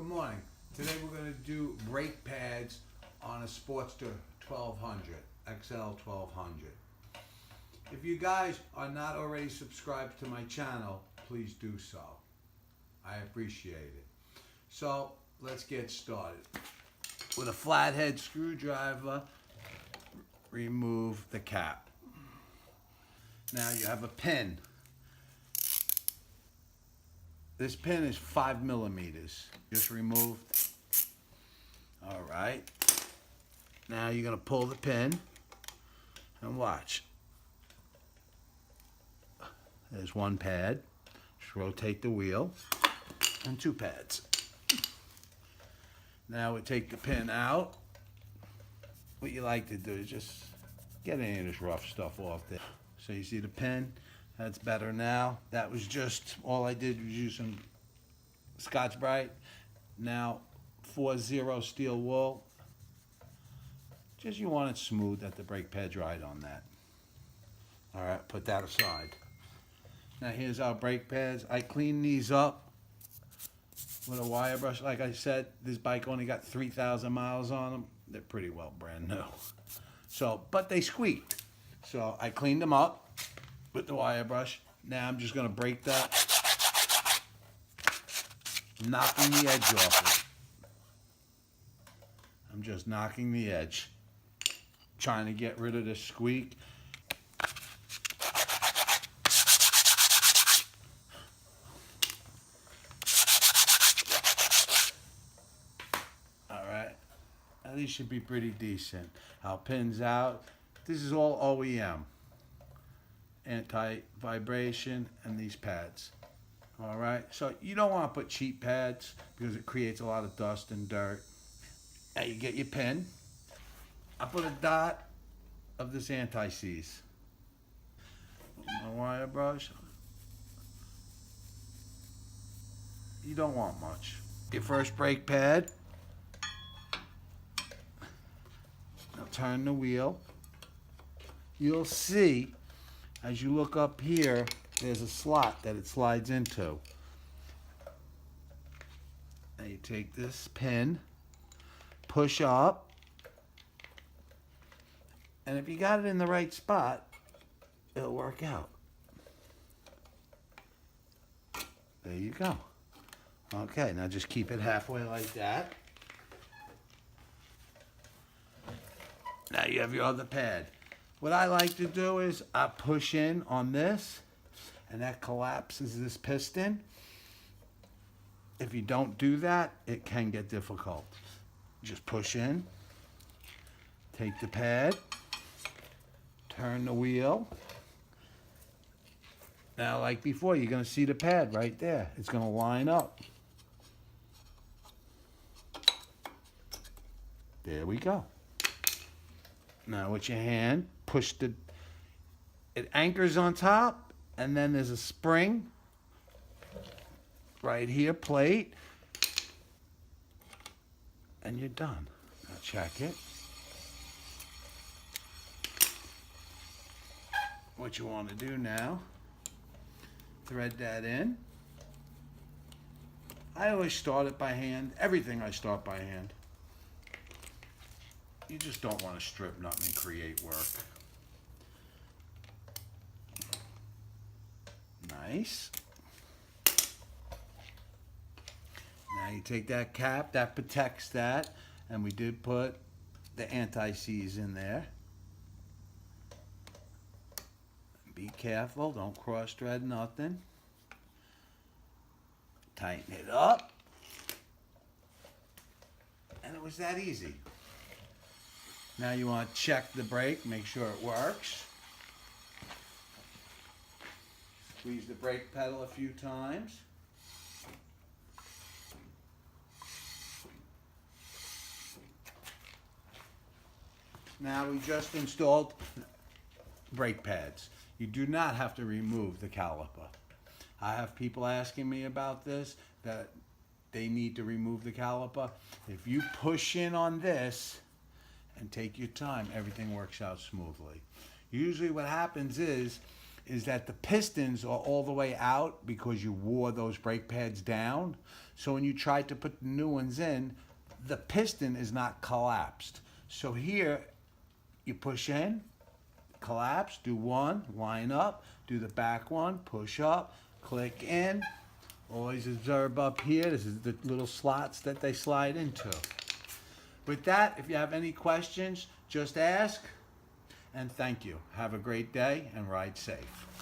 Good morning. Today we're going to do brake pads on a Sportster 1200, XL 1200. If you guys are not already subscribed to my channel, please do so. I appreciate it. So let's get started. With a flathead screwdriver, remove the cap. Now you have a pin. This pin is 5 millimeters. Just removed. All right. Now you're gonna pull the pin and watch. There's one pad. Just rotate the wheel and two pads. Now we take the pin out. What you like to do is just get any of this rough stuff off there. So you see the pin? That's better now. That was just, all I did was use some Scotch-Brite. Now, 4-0 steel wool. Just you want it smooth, that the brake pad's right on that. All right, put that aside. Now here's our brake pads. I cleaned these up with a wire brush. Like I said, this bike only got 3,000 miles on them. They're pretty well brand new. So, but they squeaked. So I cleaned them up with the wire brush. Now I'm just gonna break that, knocking the edge off it. I'm just knocking the edge, trying to get rid of the squeak. All right, now these should be pretty decent. Our pin's out. This is all OEM. Anti-vibration and these pads. All right, so you don't want to put cheap pads because it creates a lot of dust and dirt. Now you get your pin. I put a dot of this anti-seize. My wire brush. You don't want much. Your first brake pad. Now turn the wheel. You'll see, as you look up here, there's a slot that it slides into. Now you take this pin, push up, and if you got it in the right spot, it'll work out. There you go. Okay, now just keep it halfway like that. Now you have your other pad. What I like to do is I push in on this, and that collapses this piston. If you don't do that, it can get difficult. Just push in, take the pad, turn the wheel. Now, like before, you're gonna see the pad right there. It's gonna line up. There we go. Now with your hand, push it anchors on top, and then there's a spring right here, plate, and you're done. Now check it. What you want to do now, thread that in. I always start it by hand. Everything I start by hand. You just don't want to strip nothing and create work. Nice. Now you take that cap, that protects that, and we did put the anti-seize in there. Be careful, don't cross-thread nothing. Tighten it up. And it was that easy. Now you want to check the brake, make sure it works. Squeeze the brake pedal a few times. Now we just installed brake pads. You do not have to remove the caliper. I have people asking me about this, that they need to remove the caliper. If you push in on this and take your time, everything works out smoothly. Usually what happens is is that the pistons are all the way out because you wore those brake pads down. So when you try to put the new ones in, the piston is not collapsed. So here, you push in, collapse, do one, line up, do the back one, push up, click in. Always observe up here, this is the little slots that they slide into. With that, if you have any questions, just ask, and thank you. Have a great day and ride safe.